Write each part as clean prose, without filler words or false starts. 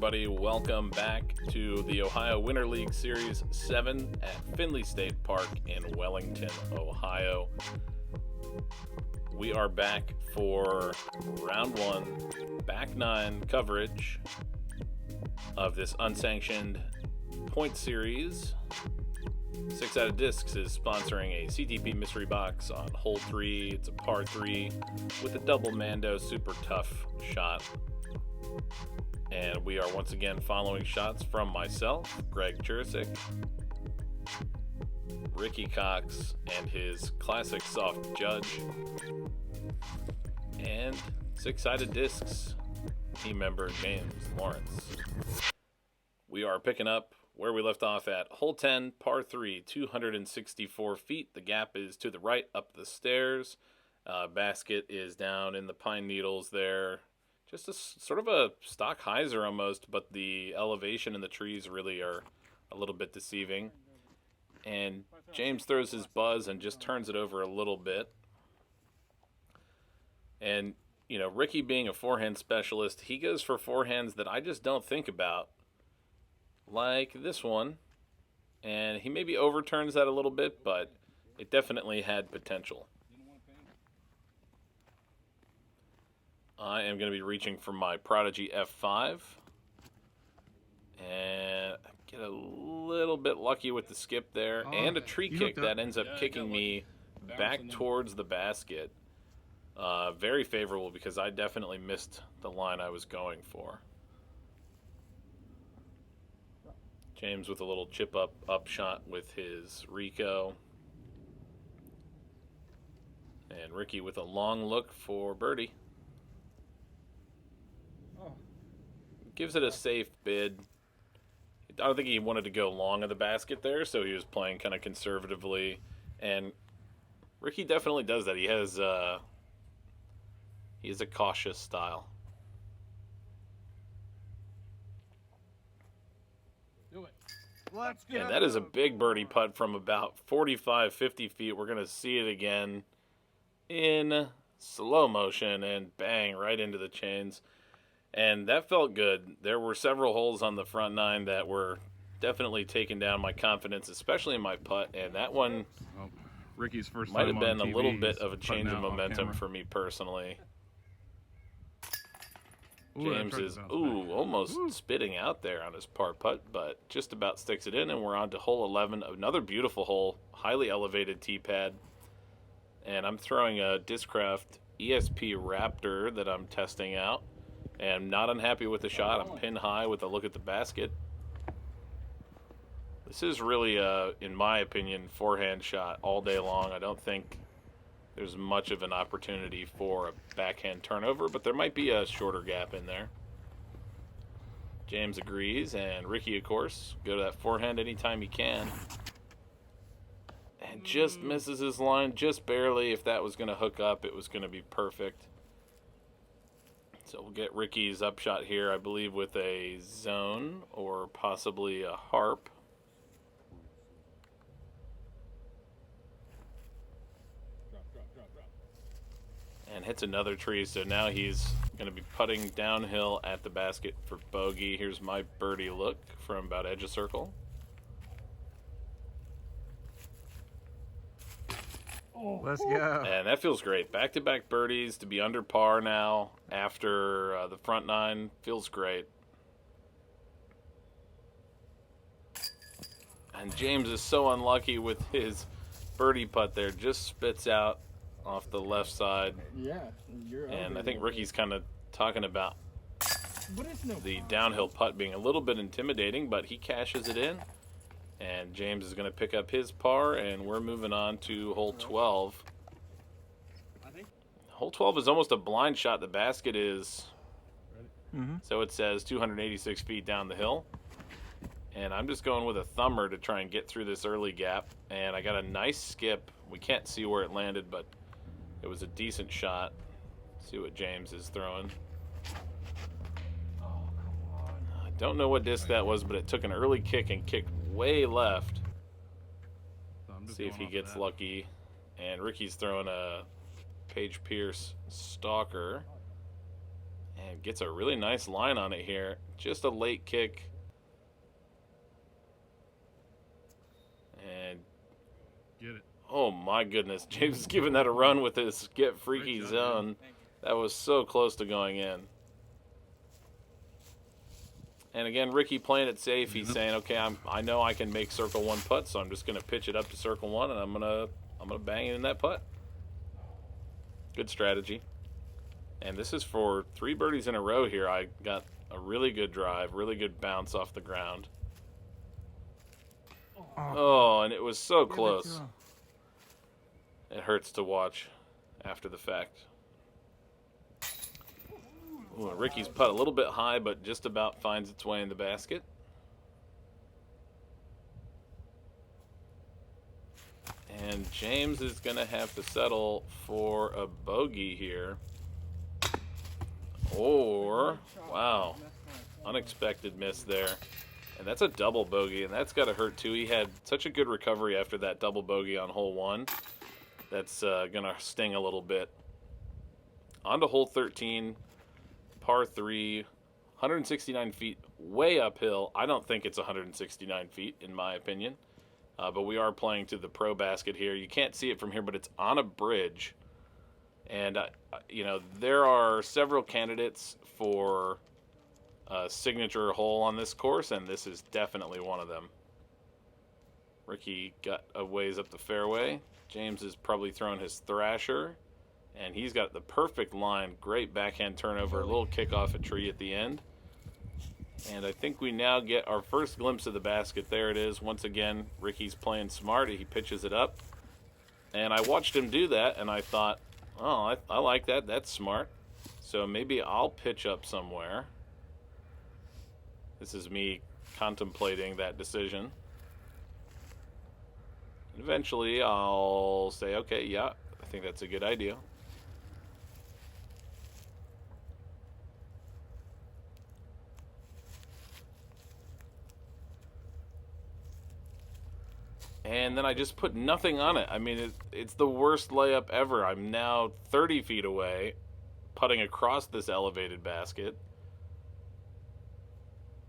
everybody. Welcome back to the Ohio Winter League Series 7 at Findley State Park in Wellington, Ohio. We are back for round 1, back 9 coverage of this unsanctioned point series. 6 Out of Discs is sponsoring a CTP mystery box on hole 3. It's a par 3 with a double Mando super tough shot. And we are once again following shots from myself, Greg Jurczyk, Ricky Cox, and his classic soft judge, and 6 Sided Discs team member James Lawrence. We are picking up where we left off at hole 10, par 3, 264 feet. The gap is to the right up the stairs. Basket is down in the pine needles there. Just a sort of a stock hyzer almost, but the elevation in the trees really are a little bit deceiving. And James throws his buzz and just turns it over a little bit. And, you know, Ricky being a forehand specialist, he goes for forehands that I just don't think about, like this one. And he maybe overturns that a little bit, but it definitely had potential. I am going to be reaching for my Prodigy F5. And I get a little bit lucky with the skip there. And a tree kick that ends up kicking me back towards the basket. Very favorable because I definitely missed the line I was going for. James with a little chip up shot with his Rico. And Ricky with a long look for birdie. Gives it a safe bid. I don't think he wanted to go long of the basket there, so he was playing kind of conservatively. And Ricky definitely does that. He has a cautious style. Do it. Let's go. And that is a big birdie putt from about 45, 50 feet. We're going to see it again in slow motion and bang right into the chains. And that felt good. There were several holes on the front 9 that were definitely taking down my confidence, especially in my putt. And that one Ricky's first might time have been on a TV. little bit of a He's change putting of out off momentum camera. for me personally. Ooh, James that is, tried to bounce back. almost spitting out there on his par putt, but just about sticks it in, and we're on to hole 11. Another beautiful hole, highly elevated tee pad. And I'm throwing a Discraft ESP Raptor that I'm testing out. And not unhappy with the shot. I'm pin high with a look at the basket. This is really, in my opinion, forehand shot all day long. I don't think there's much of an opportunity for a backhand turnover, but there might be a shorter gap in there. James agrees, and Ricky, of course, go to that forehand anytime you can. And just misses his line just barely. If that was going to hook up, it was going to be perfect. So we'll get Ricky's upshot here, I believe, with a zone or possibly a harp. And hits another tree, so now he's going to be putting downhill at the basket for bogey. Here's my birdie look from about edge of circle. Let's go. And that feels great. Back-to-back birdies to be under par now after the front 9 feels great. And James is so unlucky with his birdie putt there. Just spits out off the left side. Yeah, you're And I think Ricky's kind of talking about the downhill putt being a little bit intimidating, but he cashes it in. And James is going to pick up his par, and we're moving on to hole 12. Hole 12 is almost a blind shot. The basket is, so it says 286 feet down the hill. And I'm just going with a thumber to try and get through this early gap. And I got a nice skip. We can't see where it landed, but it was a decent shot. See what James is throwing. I don't know what disc that was, but it took an early kick and kicked way left. So See if he gets lucky. And Ricky's throwing a Paige Pierce stalker. And gets a really nice line on it here. Just a late kick. And Get it. oh my goodness, James is giving that a run with his get freaky Great job, zone. That was so close to going in. And again, Ricky playing it safe. He's saying, okay, I know I can make circle one putt, so I'm just gonna pitch it up to circle one, and I'm gonna bang it in that putt. Good strategy. And this is for 3 birdies in a row here. I got a really good drive, really good bounce off the ground. Oh, and it was so close. It hurts to watch after the fact. Ooh, Ricky's putt a little bit high, but just about finds its way in the basket. And James is going to have to settle for a bogey here. Or, wow, unexpected miss there. And that's a double bogey, and that's got to hurt too. He had such a good recovery after that double bogey on hole 1. That's going to sting a little bit. On to hole 13, par 3, 169 feet, way uphill. I don't think it's 169 feet, in my opinion. But we are playing to the pro basket here. You can't see it from here, but it's on a bridge. And, you know, there are several candidates for a signature hole on this course, and this is definitely one of them. Ricky got a ways up the fairway. James is probably throwing his thrasher, and he's got the perfect line. Great backhand turnover, a little kick off a tree at the end. And I think we now get our first glimpse of the basket. There it is. Once again, Ricky's playing smart. He pitches it up. And I watched him do that, and I thought, oh, I like that. That's smart. So maybe I'll pitch up somewhere. This is me contemplating that decision. Eventually, I'll say, okay, yeah, I think that's a good idea. And then I just put nothing on it. I mean, it's the worst layup ever. I'm now 30 feet away, putting across this elevated basket.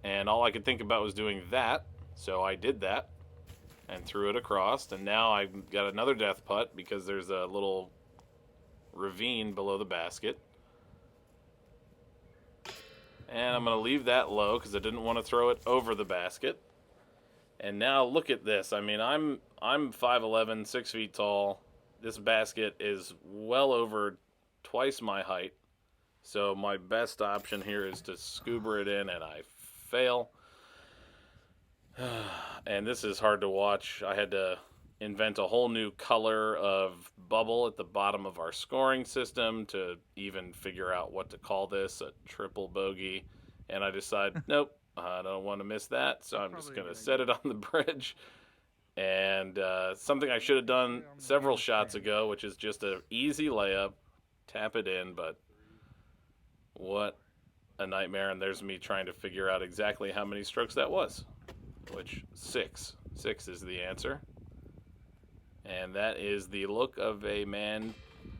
And all I could think about was doing that. So I did that and threw it across. And now I've got another death putt because there's a little ravine below the basket. And I'm going to leave that low because I didn't want to throw it over the basket. And now look at this. I mean, I'm 5'11", 6 feet tall. This basket is well over twice my height. So my best option here is to scuba it in, and I fail. And this is hard to watch. I had to invent a whole new color of bubble at the bottom of our scoring system to even figure out what to call this, a triple bogey. And I decided, nope. I don't want to miss that, so I'm just going to set it on the bridge. And something I should have done several shots ago, which is just an easy layup, tap it in, but what a nightmare. And there's me trying to figure out exactly how many strokes that was, which 6. 6 is the answer. And that is the look of a man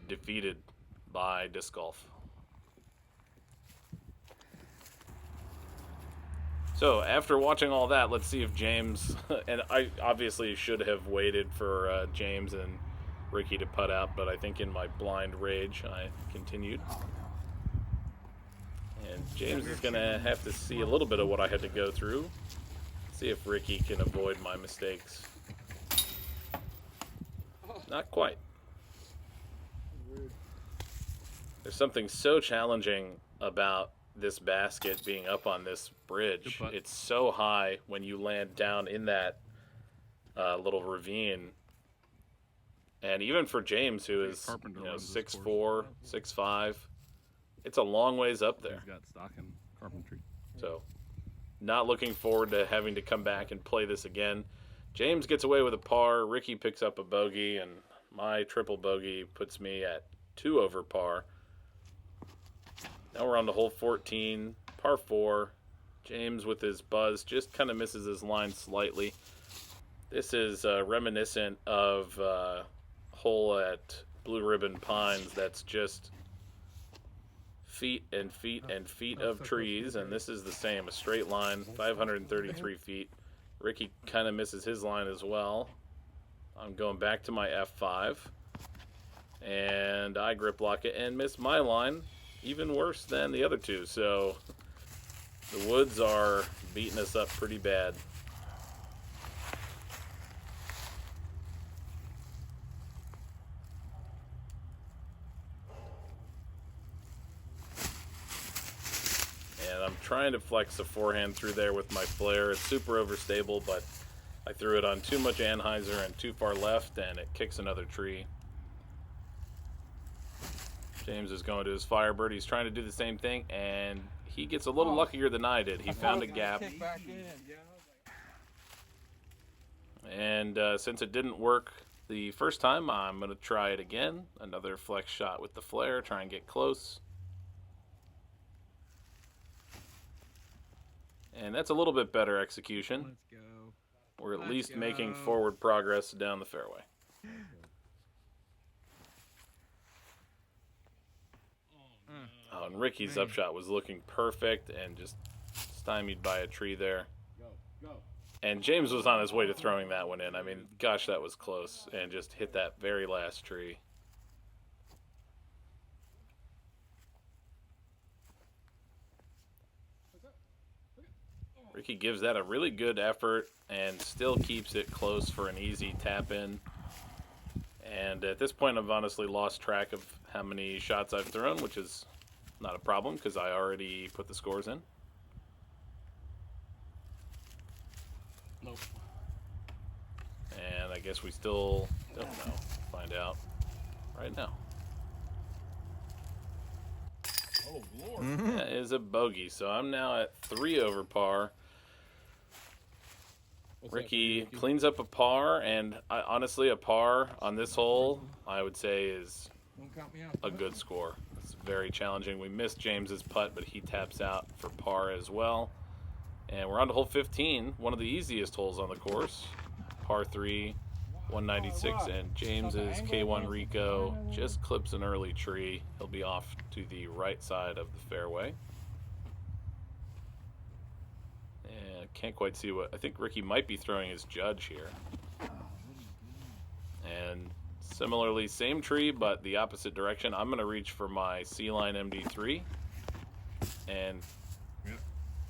defeated by disc golf. So after watching all that, let's see if James, and I obviously should have waited for James and Ricky to putt out, but I think in my blind rage, I continued. And James is going to have to see a little bit of what I had to go through. See if Ricky can avoid my mistakes. Not quite. There's something so challenging about this basket being up on this bridge. It's so high when you land down in that little ravine. And even for James, who is 6'4", 6'5", it's a long ways up there. He's got stock in carpentry. So, not looking forward to having to come back and play this again. James gets away with a par. Ricky picks up a bogey, and my triple bogey puts me at 2 over par. Now we're on to hole 14, par 4. James with his buzz just kind of misses his line slightly. This is reminiscent of hole at Blue Ribbon Pines that's just feet and feet and feet of trees, and this is the same, a straight line, 533 feet. Ricky kind of misses his line as well. I'm going back to my F5, and I grip lock it and miss my line, even worse than the other two. So the woods are beating us up pretty bad. And I'm trying to flex the forehand through there with my flare. It's super overstable, but I threw it on too much anhyzer and too far left, and it kicks another tree. James is going to his Firebird. He's trying to do the same thing, and he gets a little luckier than I did. He found a gap. And since it didn't work the first time, I'm going to try it again. Another flex shot with the flare, try and get close. And that's a little bit better execution. Let's go. We're at least making forward progress down the fairway. Oh, and Ricky's upshot was looking perfect and just stymied by a tree there. And James was on his way to throwing that one in. I mean, gosh, that was close, and just hit that very last tree. Ricky gives that a really good effort and still keeps it close for an easy tap in. And at this point, I've honestly lost track of how many shots I've thrown, which is not a problem because I already put the scores in. Nope. And I guess we still don't know. Find out right now. Oh, Lord. That is a bogey, so I'm now at 3 over par. Ricky cleans up a par, and honestly, a par on this hole, I would say, is a good score. It's very challenging. We missed James's putt, but he taps out for par as well. And we're on to hole 15, one of the easiest holes on the course. Par 3, 196, and James's K1 Rico just clips an early tree. He'll be off to the right side of the fairway. And I can't quite see what, I think Ricky might be throwing his judge here. And similarly, same tree, but the opposite direction. I'm going to reach for my C-Line MD3 and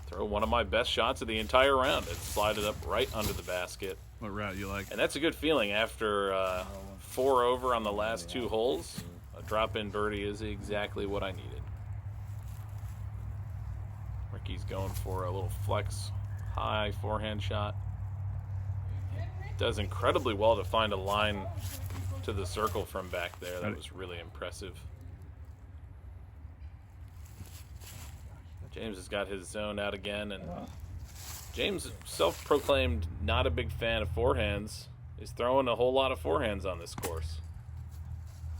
throw one of my best shots of the entire round and slide it up right under the basket. What route you like? And that's a good feeling after 4 over on the last 2 holes. A drop-in birdie is exactly what I needed. Ricky's going for a little flex high forehand shot. Does incredibly well to find a line to the circle from back there. That was really impressive. James has got his zone out again, and James, self-proclaimed not a big fan of forehands, is throwing a whole lot of forehands on this course.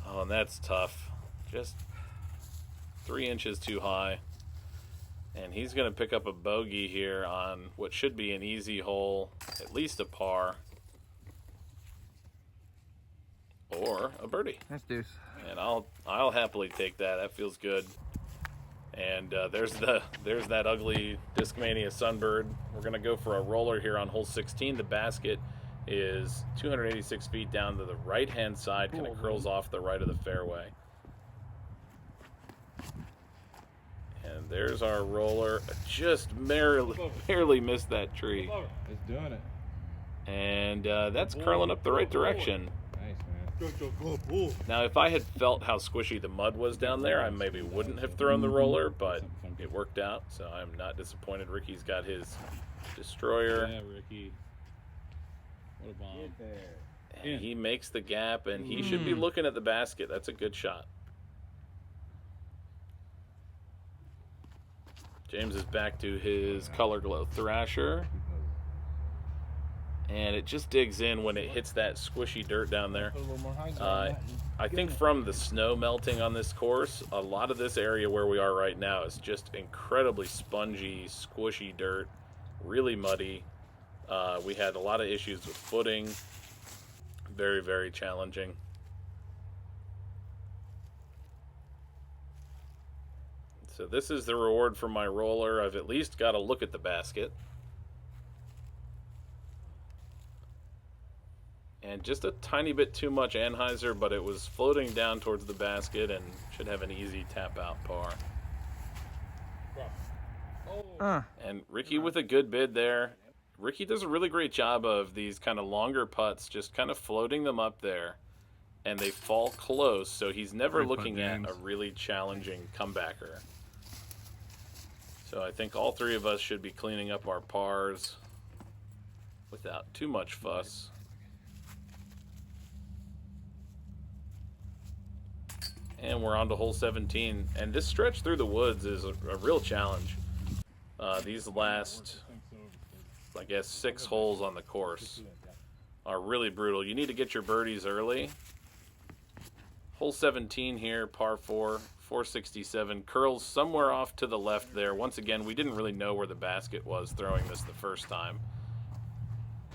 Oh, and that's tough. Just 3 inches too high. And he's going to pick up a bogey here on what should be an easy hole, at least a par, or a birdie. That's deuce. And I'll happily take that. That feels good. And there's that ugly Discmania Sunbird. We're going to go for a roller here on hole 16. The basket is 286 feet down to the right-hand side, kind of curls off the right of the fairway. And there's our roller. Just barely missed that tree. It's doing it. And that's curling up the right direction. Nice, man. Now, if I had felt how squishy the mud was down there, I maybe wouldn't have thrown the roller, but it worked out, so I'm not disappointed. Ricky's got his destroyer. Yeah, Ricky. What a bomb. And he makes the gap, and he should be looking at the basket. That's a good shot. James is back to his Color Glow Thrasher. And it just digs in when it hits that squishy dirt down there. I think from the snow melting on this course, a lot of this area where we are right now is just incredibly spongy, squishy dirt, really muddy. We had a lot of issues with footing. Very, very challenging. So this is the reward for my roller. I've at least got to look at the basket. And just a tiny bit too much anhyzer, but it was floating down towards the basket and should have an easy tap out par. And Ricky with a good bid there. Ricky does a really great job of these kind of longer putts, just kind of floating them up there. And they fall close, so he's never looking at a really challenging comebacker. So I think all three of us should be cleaning up our pars without too much fuss. And we're on to hole 17. And this stretch through the woods is a real challenge. These last, I guess, 6 holes on the course are really brutal. You need to get your birdies early. Hole 17 here, par 4, 467. Curls somewhere off to the left there. Once again, we didn't really know where the basket was throwing this the first time.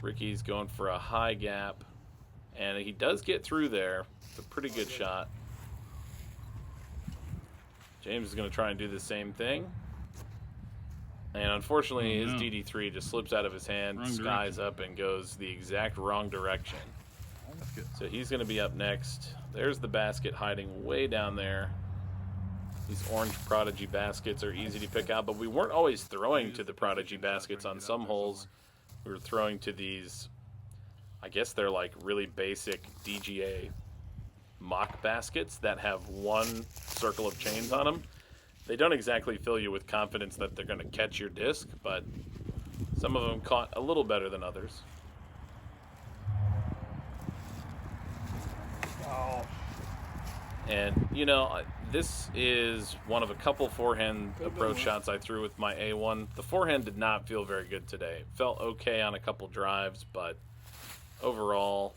Ricky's going for a high gap. And he does get through there. It's a pretty good shot. James is going to try and do the same thing. And unfortunately, his DD3 just slips out of his hand, skies up, and goes the exact wrong direction. So he's going to be up next. There's the basket hiding way down there. These orange Prodigy baskets are easy to pick out, but we weren't always throwing to the Prodigy baskets on some holes. We were throwing to these, I guess they're like really basic DGA mock baskets that have one circle of chains on them. They don't exactly fill you with confidence that they're going to catch your disc, but some of them caught a little better than others. And, you know, this is one of a couple forehand approach shots I threw with my A1. The forehand did not feel very good today. It felt okay on a couple drives, but overall,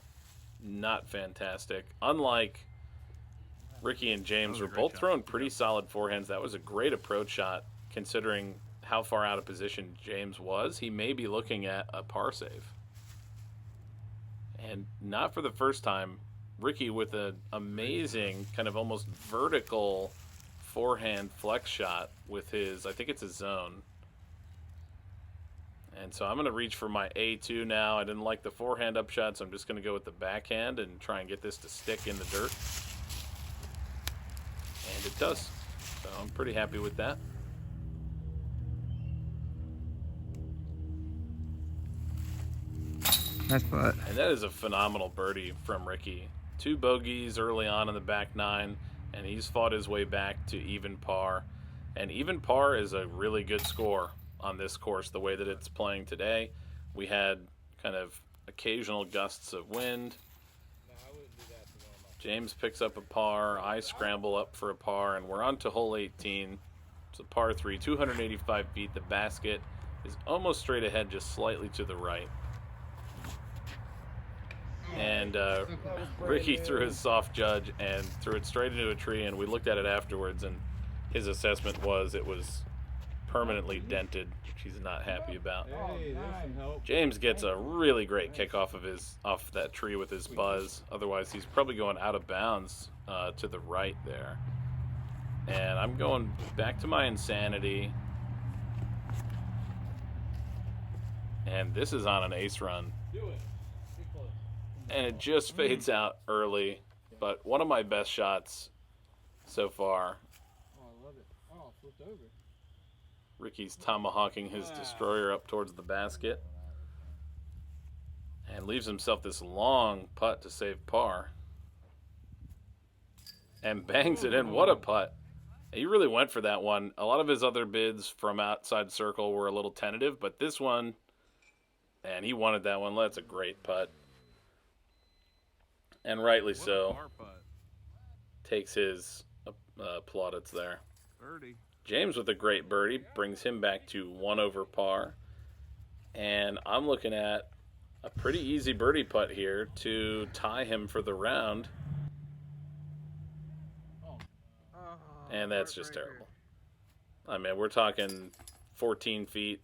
not fantastic. Unlike Ricky and James were both throwing pretty solid forehands. That was a great approach shot, considering how far out of position James was. He may be looking at a par save. And not for the first time, Ricky with an amazing kind of almost vertical forehand flex shot with his, I think it's a zone. And so I'm going to reach for my A2 now. I didn't like the forehand upshot, so I'm just going to go with the backhand and try and get this to stick in the dirt. And it does. So I'm pretty happy with that. Nice putt. And that is a phenomenal birdie from Ricky. 2 bogeys early on in the back 9, and he's fought his way back to even par. And even par is a really good score on this course, the way that it's playing today. We had kind of occasional gusts of wind. James picks up a par. I scramble up for a par, and we're on to hole 18. It's a par 3, 285 feet. The basket is almost straight ahead, just slightly to the right. And Ricky threw his soft judge and threw it straight into a tree, and we looked at it afterwards, and his assessment was it was permanently dented, which he's not happy about. Hey, there's some help. James gets a really great kick off that tree with his buzz. Otherwise, he's probably going out of bounds to the right there. And I'm going back to my insanity. And this is on an ace run. Do it. Get close. And it just fades out early. But one of my best shots so far. Oh, I love it. Oh, flipped over. Ricky's tomahawking his destroyer up towards the basket. And leaves himself this long putt to save par. And bangs it in. What a putt. He really went for that one. A lot of his other bids from outside circle were a little tentative, but this one, and he wanted that one. That's a great putt. And rightly so. Takes his plaudits there. Birdie. James with a great birdie brings him back to 1 over par. And I'm looking at a pretty easy birdie putt here to tie him for the round. And that's just terrible. I mean, we're talking 14 feet.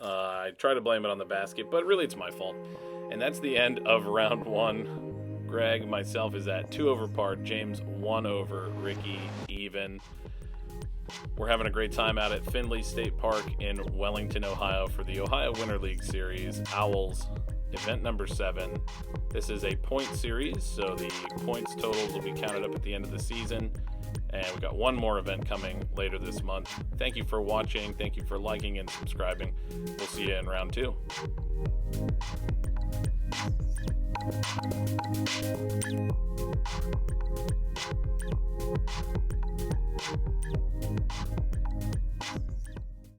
I try to blame it on the basket, but really it's my fault. And that's the end of round 1. Greg, myself is at 2 over par. James 1 over. Ricky even. We're having a great time out at Findley State Park in Wellington, Ohio for the Ohio Winter League Series, OWLS, event number 7. This is a point series, so the points totals will be counted up at the end of the season. And we've got one more event coming later this month. Thank you for watching. Thank you for liking and subscribing. We'll see you in round 2.